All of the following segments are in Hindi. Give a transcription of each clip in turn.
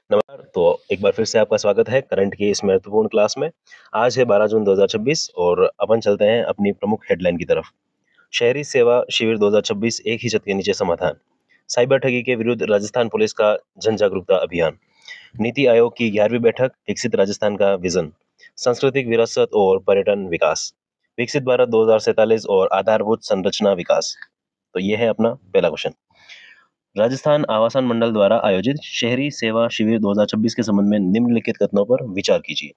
नमस्कार। तो एक बार फिर से आपका स्वागत है करंट की इस महत्वपूर्ण क्लास में। आज है 12 जून 2026 और अपन चलते हैं अपनी प्रमुख हेडलाइन की तरफ। शहरी सेवा शिविर 2026 एक ही छत के नीचे समाधान। साइबर ठगी के विरुद्ध राजस्थान पुलिस का जन जागरूकता अभियान। नीति आयोग की 11वीं बैठक, विकसित राजस्थान का विजन। सांस्कृतिक विरासत और पर्यटन विकास। विकसित भारत 2047 और आधारभूत संरचना विकास। तो ये है अपना पहला क्वेश्चन। राजस्थान आवासन मंडल द्वारा आयोजित शहरी सेवा शिविर 2026 के संबंध में निम्नलिखित कथनों पर विचार कीजिए।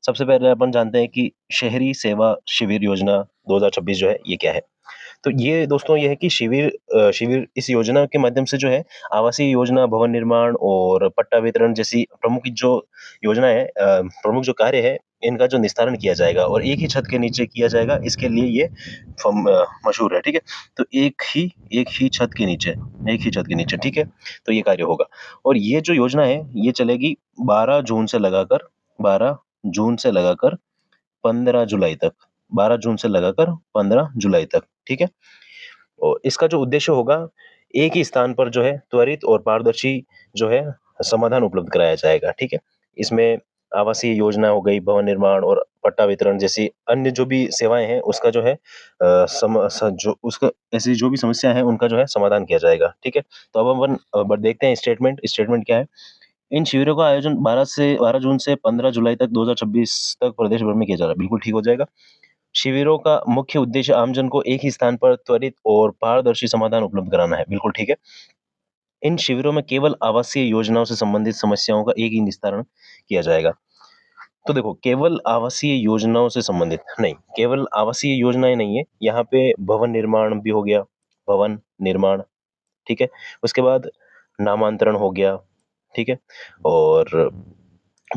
सबसे पहले अपन जानते हैं कि शहरी सेवा शिविर योजना 2026 जो है ये क्या है। तो ये दोस्तों ये है कि शिविर इस योजना के माध्यम से जो है आवासीय योजना, भवन निर्माण और पट्टा वितरण जैसी प्रमुख जो योजना है, प्रमुख जो कार्य है, इनका जो निस्तारण किया जाएगा और एक ही छत के नीचे किया जाएगा। इसके लिए ये मशहूर है। ठीक है, तो एक ही छत के नीचे, ठीक है, तो ये कार्य होगा। और ये जो योजना है ये चलेगी 12 जून से लगाकर 12 जून से लगाकर 15 जुलाई तक। 12 जून से लगाकर 15 जुलाई तक, ठीक है। और इसका जो उद्देश्य होगा, एक ही स्थान पर जो है त्वरित और पारदर्शी जो है समाधान उपलब्ध कराया जाएगा। ठीक है, इसमें आवासीय योजना हो गई, भवन निर्माण और पट्टा वितरण जैसी अन्य जो भी सेवाएं हैं उसका जो है जो उसका ऐसी जो भी समस्या है उनका जो है समाधान किया जाएगा। ठीक है, तो अब अपन देखते हैं स्टेटमेंट क्या है। इन शिविरों का आयोजन 12 जून से 15 जुलाई तक 2026 तक प्रदेश भर में किया जा रहा है। बिल्कुल ठीक हो जाएगा। शिविरों का मुख्य उद्देश्य आमजन को एक ही स्थान पर त्वरित और पारदर्शी समाधान उपलब्ध कराना है। बिल्कुल ठीक है। इन शिविरों में केवल आवासीय योजनाओं से संबंधित समस्याओं का एक ही निस्तारण किया जाएगा। तो देखो, केवल आवासीय योजनाओं से संबंधित नहीं, केवल आवासीय योजनाएं नहीं है, यहाँ पे भवन निर्माण भी हो गया, भवन निर्माण, ठीक है। उसके बाद नामांतरण हो गया, ठीक है, और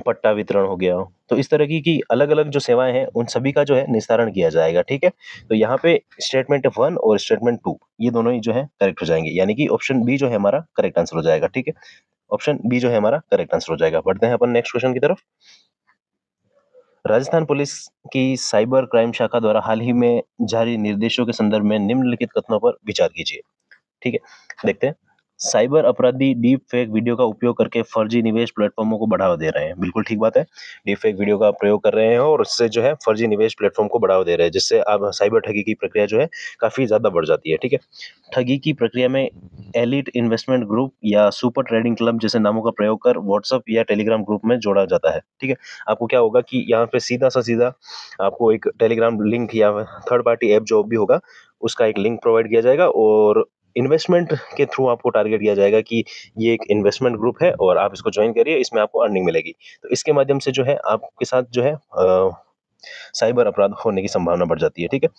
पट्टा वितरण हो गया। तो इस तरह की अलग अलग जो सेवाएं हैं उन सभी का जो है निस्तारण किया जाएगा। ठीक है, तो यहाँ पे स्टेटमेंट 1 और स्टेटमेंट 2 ये दोनों ही जो है करेक्ट हो जाएंगे, यानी कि ऑप्शन बी जो है हमारा करेक्ट आंसर हो जाएगा। ठीक है, ऑप्शन बी जो है हमारा करेक्ट आंसर हो जाएगा। बढ़ते हैं अपन नेक्स्ट क्वेश्चन की तरफ। राजस्थान पुलिस की साइबर क्राइम शाखा द्वारा हाल ही में जारी निर्देशों के संदर्भ में निम्नलिखित कथनों पर विचार कीजिए। ठीक है, देखते हैं। साइबर अपराधी डीप फेक वीडियो का उपयोग करके फर्जी निवेश प्लेटफॉर्मों को बढ़ावा दे रहे हैं। बिल्कुल ठीक बात है। डीप फेक वीडियो का प्रयोग कर रहे हैं और उससे जो है फर्जी निवेश प्लेटफॉर्म को बढ़ावा दे रहे हैं, जिससे अब साइबर ठगी की प्रक्रिया जो है काफी ज्यादा बढ़ जाती है। ठीक है, ठगी की प्रक्रिया में एलिट इन्वेस्टमेंट ग्रुप या सुपर ट्रेडिंग क्लब जैसे नामों का प्रयोग कर व्हाट्सएप या टेलीग्राम ग्रुप में जोड़ा जाता है। ठीक है, आपको क्या होगा कि यहाँ पे सीधा आपको एक टेलीग्राम लिंक या थर्ड पार्टी ऐप जो भी होगा उसका एक लिंक प्रोवाइड किया जाएगा और इन्वेस्टमेंट के थ्रू आपको टारगेट किया जाएगा कि ये एक इन्वेस्टमेंट ग्रुप है और आप इसको ज्वाइन करिए, इसमें आपको अर्निंग मिलेगी। तो इसके माध्यम से जो है आपके साथ जो है साइबर अपराध होने की संभावना बढ़ जाती है। ठीक है,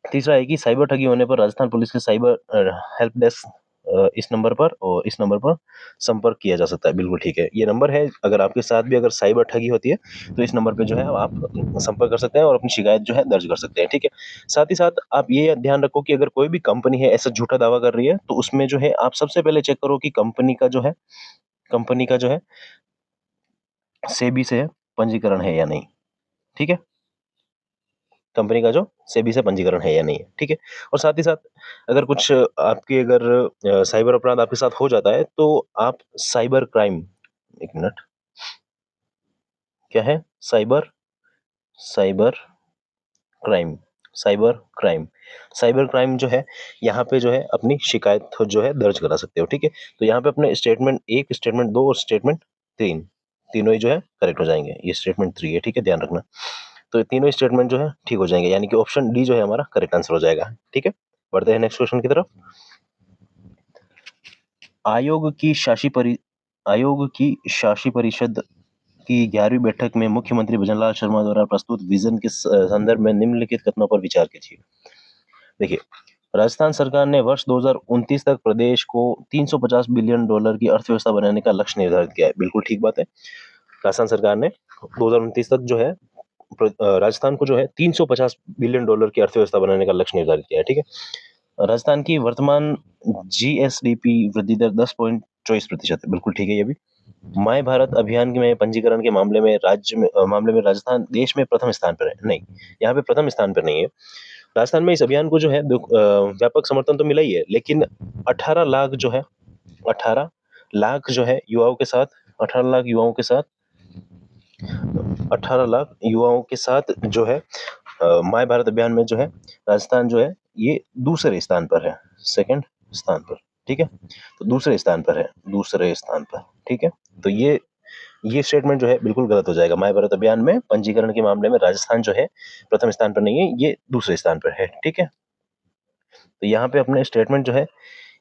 तीसरा है कि साइबर ठगी होने पर राजस्थान पुलिस के साइबर हेल्प डेस्क इस नंबर पर और इस नंबर पर संपर्क किया जा सकता है। बिल्कुल ठीक है, ये नंबर है। अगर आपके साथ भी अगर साइबर ठगी होती है तो इस नंबर पे जो है आप संपर्क कर सकते हैं और अपनी शिकायत जो है दर्ज कर सकते हैं। ठीक है, साथ ही साथ आप ये ध्यान रखो कि अगर कोई भी कंपनी है ऐसा झूठा दावा कर रही है तो उसमें जो है आप सबसे पहले चेक करो कि कंपनी का जो है सेबी से पंजीकरण है या नहीं। ठीक है, कंपनी का जो सेबी से पंजीकरण है या नहीं है। ठीक है, और साथ ही साथ अगर कुछ आपके अगर साइबर अपराध आपके साथ हो जाता है तो आप साइबर क्राइम, एक मिनट, क्या है? Cyber cyber crime cyber crime cyber crime जो है यहाँ पे जो है अपनी शिकायत जो है दर्ज करा सकते हो। ठीक है, तो यहाँ पे अपने स्टेटमेंट 1, स्टेटमेंट 2 और स्टेटमेंट 3 तीनों ही जो है करेक्ट हो जाएंगे। ये स्टेटमेंट 3 है, ठीक है, ध्यान रखना। तो ये तीनों स्टेटमेंट जो है ठीक हो जाएंगे, यानी कि ऑप्शन डी जो है हमारा करेक्ट आंसर हो जाएगा। ठीक है, बढ़ते हैं नेक्स्ट क्वेश्चन की तरफ। आयोग की शासी परि आयोग की शासी परिषद की 11वीं बैठक में मुख्यमंत्री भजनलाल शर्मा द्वारा प्रस्तुत विजन के संदर्भ में निम्नलिखित कथनों पर विचार कीजिए। देखिए, राजस्थान सरकार ने वर्ष 2029 तक प्रदेश को $350 बिलियन की अर्थव्यवस्था बनाने का लक्ष्य निर्धारित किया है। बिल्कुल ठीक बात है। राजस्थान सरकार ने 2029 तक जो है राजस्थान को जो है $350 बिलियन की अर्थव्यवस्था बनाने का लक्ष्य निर्धारित किया है। ठीक है, राजस्थान की वर्तमान जीएसडीपी वृद्धि दर 10.24% है। बिल्कुल ठीक है। ये भी माय भारत अभियान में पंजीकरण के मामले में राजस्थान देश में प्रथम स्थान पर है। नहीं, यहाँ पे प्रथम स्थान पर नहीं है। राजस्थान में इस अभियान को जो है व्यापक समर्थन तो मिला ही है, लेकिन 18 लाख जो है 18 लाख जो है युवाओं के साथ 18 लाख युवाओं के साथ 18 लाख युवाओं के साथ जो है माय भारत अभियान में जो है राजस्थान जो है ये दूसरे स्थान पर है, सेकंड स्थान पर। ठीक है, तो दूसरे स्थान पर है, दूसरे स्थान पर। ठीक है, तो ये स्टेटमेंट जो है बिल्कुल गलत हो जाएगा। माय भारत अभियान में पंजीकरण के मामले में राजस्थान जो है प्रथम स्थान पर नहीं है, ये दूसरे स्थान पर है। ठीक है, तो यहाँ पे अपने स्टेटमेंट जो है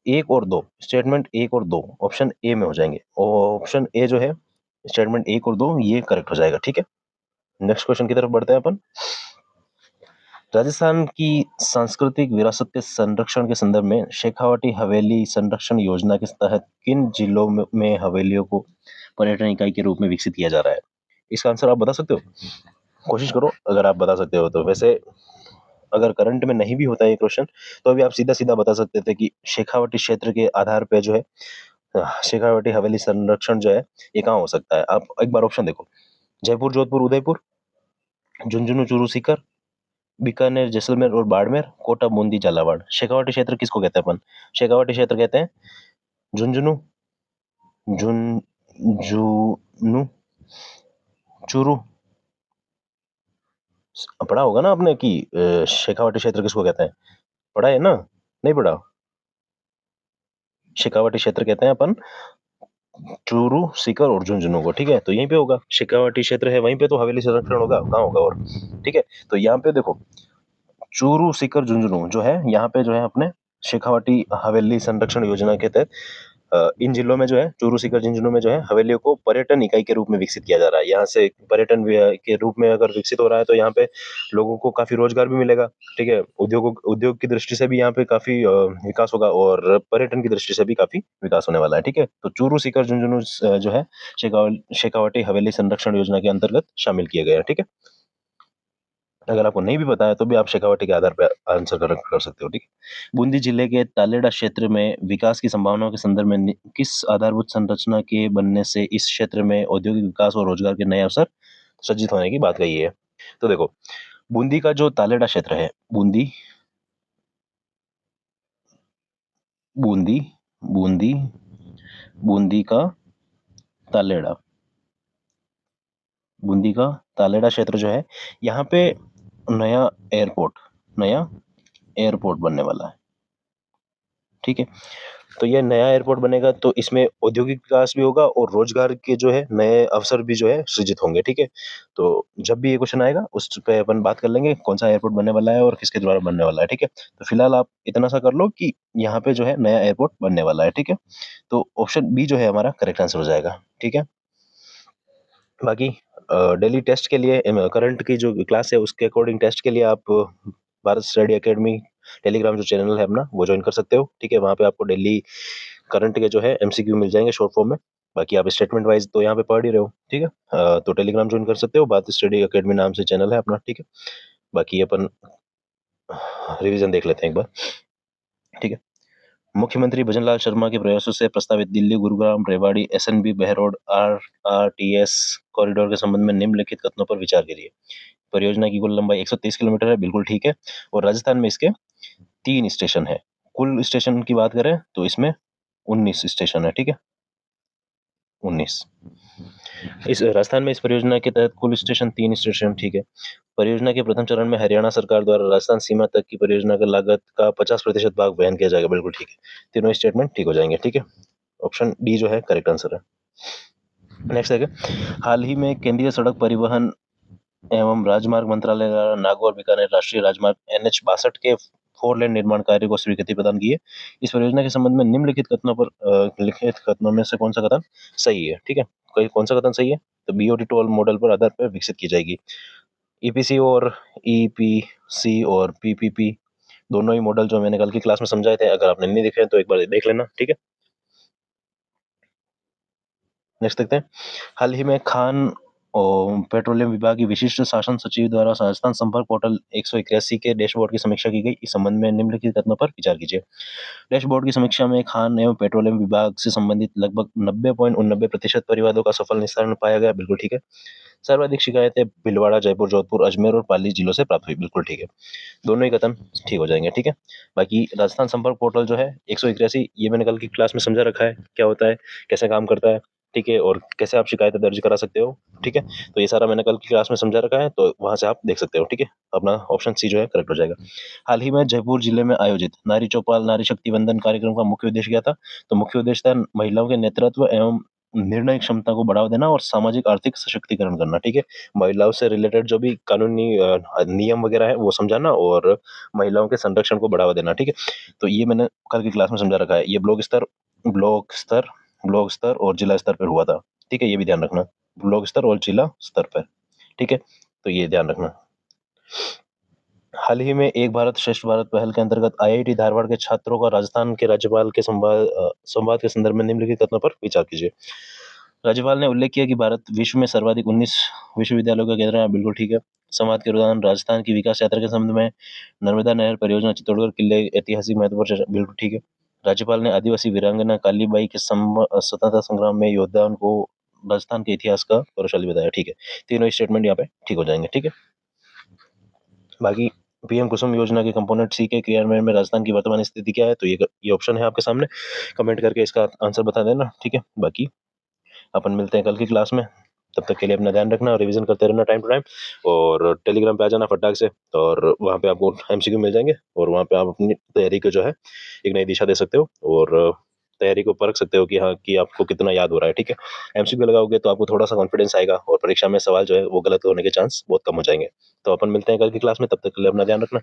एक और दो, स्टेटमेंट एक और दो ऑप्शन ए में हो जाएंगे, और ऑप्शन ए जो है स्टेटमेंट एक और दो ये करेक्ट हो जाएगा। ठीक है, नेक्स्ट क्वेश्चन की तरफ बढ़ते हैं अपन। राजस्थान की सांस्कृतिक विरासत के संरक्षण के संदर्भ में शेखावाटी हवेली संरक्षण योजना के तहत किन जिलों में हवेलियों को पर्यटन इकाई के रूप में विकसित किया जा रहा है? इसका आंसर आप बता सकते हो? कोशिश करो अगर आप बता सकते हो तो। वैसे अगर करंट में नहीं भी होता है ये क्वेश्चन तो अभी आप सीधा सीधा बता सकते थे कि शेखावाटी क्षेत्र के आधार पे जो है शेखावाटी हवेली संरक्षण जो है ये कहाँ हो सकता है। आप एक बार ऑप्शन देखो, जयपुर, जोधपुर, उदयपुर, झुंझुनू, चूरू, सीकर, बीकानेर, जैसलमेर और बाड़मेर, कोटा, बूंदी, झालावाड़। शेखावाटी क्षेत्र किसको कहते हैं अपन? शेखावाटी क्षेत्र कहते हैं झुंझुनू, झुंझुनू, चूरू। पढ़ा होगा ना आपने कि शेखावाटी क्षेत्र किसको कहते हैं? पढ़ा है ना? नहीं पढ़ा? शेखावाटी क्षेत्र कहते हैं अपन चूरू, सीकर और झुंझुनू को। ठीक है, तो यहीं पे होगा, शेखावाटी क्षेत्र है वहीं पे तो हवेली संरक्षण होगा, कहाँ होगा और। ठीक है, तो यहाँ पे देखो चूरू, सीकर, झुंझुनू जो है यहाँ पे जो है अपने शेखावाटी हवेली संरक्षण योजना के तहत इन जिलों में जो है चूरू, सीकर, झुंझुनू में जो है हवेलियों को पर्यटन इकाई के रूप में विकसित किया जा रहा है। यहाँ से पर्यटन के रूप में अगर विकसित हो रहा है तो यहाँ पे लोगों को काफी रोजगार भी मिलेगा। ठीक है, उद्योग की दृष्टि से भी यहाँ पे काफी विकास होगा और पर्यटन की दृष्टि से भी काफी विकास होने वाला है। ठीक है, तो चूरू, सीकर, झुंझुनू जो है शेखावाटी हवेली संरक्षण योजना के अंतर्गत शामिल किए गए हैं। ठीक है, अगर आपको नहीं भी पता है तो भी आप शेखावाटी के आधार पर आंसर कर सकते हो। ठीक है, बूंदी जिले के तालेड़ा क्षेत्र में विकास की संभावनाओं के संदर्भ में किस आधारभूत संरचना के बनने से इस क्षेत्र में औद्योगिक विकास और रोजगार के नए अवसर सृजित होने की बात कही है? तो देखो, बूंदी का जो तालेड़ा क्षेत्र है, बूंदी बूंदी बूंदी बूंदी का तालेड़ा बूंदी का तालेड़ा क्षेत्र जो है यहाँ पे नया एयरपोर्ट नया एयरपोर्ट बनने वाला है। ठीक है, तो ये नया एयरपोर्ट बनेगा तो इसमें औद्योगिक विकास भी होगा और रोजगार के जो है नए अवसर भी जो है सृजित होंगे। ठीक है, तो जब भी ये क्वेश्चन आएगा उस पे अपन बात कर लेंगे कौन सा एयरपोर्ट बनने वाला है और किसके द्वारा बनने वाला है। ठीक है, तो फिलहाल आप इतना सा कर लो कि यहाँ पे जो है नया एयरपोर्ट बनने वाला है। ठीक है, तो ऑप्शन बी जो है हमारा करेक्ट आंसर हो जाएगा। ठीक है, बाकी डेली टेस्ट के लिए करंट की जो क्लास है उसके अकॉर्डिंग टेस्ट के लिए आप भारत स्टडी एकेडमी टेलीग्राम जो चैनल है अपना वो ज्वाइन कर सकते हो। ठीक है, वहाँ पे आपको डेली करंट के जो है एमसीक्यू मिल जाएंगे शॉर्ट फॉर्म में। बाकी आप स्टेटमेंट वाइज तो यहाँ पे पढ़ ही रहे हो। ठीक है, तो टेलीग्राम ज्वाइन कर सकते हो, भारत स्टडी एकेडमी नाम से चैनल है अपना। ठीक है, बाकी अपन रिवीजन देख लेते हैं एक बार। ठीक है, मुख्यमंत्री भजनलाल शर्मा के प्रयासों से प्रस्तावित Delhi, Gurugram, Rewari, SNB, Behror RTS corridor के संबंध में निम्नलिखित कथनों पर विचार करिए। परियोजना की कुल लंबाई 130 किलोमीटर है, बिल्कुल ठीक है, और राजस्थान में इसके 3 स्टेशन है। कुल स्टेशन की बात करें तो इसमें 19 स्टेशन है। ठीक है, 19 इस राजस्थान में इस परियोजना के तहत कुल स्टेशन 3 स्टेशन। ठीक है, परियोजना के प्रथम चरण में हरियाणा सरकार द्वारा राजस्थान सीमा तक की परियोजना का लागत का 50% भाग वहन किया जाएगा, बिल्कुल ठीक है। तीनों स्टेटमेंट ठीक हो जाएंगे। ठीक है, ऑप्शन डी जो है करेक्ट आंसर है। नेक्स्ट है, हाल ही में केंद्रीय सड़क परिवहन एवं राजमार्ग मंत्रालय द्वारा नागौर बीकानेर राष्ट्रीय राजमार्ग NH 62 के 4 लेन निर्माण कार्य को स्वीकृति प्रदान की है। इस परियोजना के संबंध में निम्नलिखित कथनों पर लिखित कथनों में से कौन सा कथन सही है? ठीक है, कौन सा कथन सही है? तो BOT टोल मॉडल पर आधार पर विकसित की जाएगी। EPC और EPC और PPP दोनों ही मॉडल जो मैंने कल की क्लास में समझाए थे, अगर आपने नहीं देखे तो एक बार देख लेना। ठीक है, नेक्स्ट देखते हैं, हाल ही में खान और पेट्रोलियम विभाग की विशिष्ट शासन सचिव द्वारा राजस्थान संपर्क पोर्टल 181 के डैशबोर्ड की समीक्षा की गई। इस संबंध में निम्नलिखित कथनों पर विचार कीजिए। डैशबोर्ड की समीक्षा में खान एवं पेट्रोलियम विभाग से संबंधित लगभग 90.89% परिवादों का सफल निस्तारण पाया गया, बिल्कुल ठीक है। सर्वाधिक शिकायतें भीलवाड़ा, जयपुर, जोधपुर, अजमेर और पाली जिलों से प्राप्त हुई। बिल्कुल ठीक है। दोनों ही कथन ठीक हो जाएँगे, ठीक है। बाकी राजस्थान संपर्क पोर्टल जो है 181 ये मैंने कल की क्लास में समझा रखा है, क्या होता है, कैसे काम करता है, ठीक है, और कैसे आप शिकायतें दर्ज करा सकते हो, ठीक है। तो ये सारा मैंने कल की क्लास में समझा रखा है, तो वहाँ से आप देख सकते हो, ठीक है। अपना ऑप्शन सी जो है करेक्ट हो जाएगा। हाल ही में जयपुर जिले में आयोजित नारी चौपाल, नारी शक्ति वंदन कार्यक्रम का मुख्य उद्देश्य क्या था? तो मुख्य उद्देश्य था महिलाओं के नेतृत्व एवं निर्णय क्षमता को बढ़ावा देना और सामाजिक आर्थिक सशक्तिकरण करना, ठीक है। महिलाओं से रिलेटेड जो भी कानूनी नियम वगैरह है वो समझाना और महिलाओं के संरक्षण को बढ़ावा देना, ठीक है। तो ये मैंने कल की क्लास में समझा रखा है। ये ब्लॉक स्तर और जिला स्तर पर हुआ था, ठीक है। ये भी ध्यान रखना, ब्लॉक स्तर और जिला स्तर पर, ठीक है। तो ये ध्यान रखना। हाल ही में एक भारत श्रेष्ठ भारत पहल के अंतर्गत आईआईटी धारवाड़ के छात्रों का राजस्थान के राज्यपाल के संवाद के संदर्भ में निम्नलिखित कथनों पर विचार कीजिए। राज्यपाल ने उल्लेख किया कि भारत विश्व में सर्वाधिक 19 विश्वविद्यालयों का केंद्र है। बिल्कुल ठीक है। संवाद के दौरान राजस्थान की विकास यात्रा के संबंध में नर्मदा नहर परियोजना, चित्तौड़गढ़ किले, ऐतिहासिक महत्व पर चर्चा। बिल्कुल ठीक है। राज्यपाल ने आदिवासी वीरांगना कालीबाई के स्वतंत्रता संग्राम में योगदान को राजस्थान के इतिहास का गौरवशाली बताया, ठीक है। तीनों स्टेटमेंट यहाँ पे ठीक हो जाएंगे, ठीक है। बाकी पीएम कुसुम योजना के कंपोनेंट सी के क्रियान्वयन में राजस्थान की वर्तमान स्थिति क्या है? तो ये ऑप्शन है आपके सामने, कमेंट करके इसका आंसर बता देना, ठीक है। बाकी अपन मिलते हैं कल की क्लास में, तब तक के लिए अपना ध्यान रखना और रिवीजन करते रहना टाइम टू टाइम, और टेलीग्राम पे आ जाना फटाक से, और वहाँ पे आपको एमसीक्यू मिल जाएंगे और वहाँ पे आप अपनी तैयारी को जो है एक नई दिशा दे सकते हो और तैयारी को परख सकते हो कि हाँ, कि आपको कितना याद हो रहा है, ठीक है। एमसीक्यू लगाओगे तो आपको थोड़ा सा कॉन्फिडेंस आएगा और परीक्षा में सवाल जो है वो गलत होने के चांस बहुत कम हो जाएंगे। तो अपन मिलते हैं कल की क्लास में, तब तक के लिए अपना ध्यान रखना।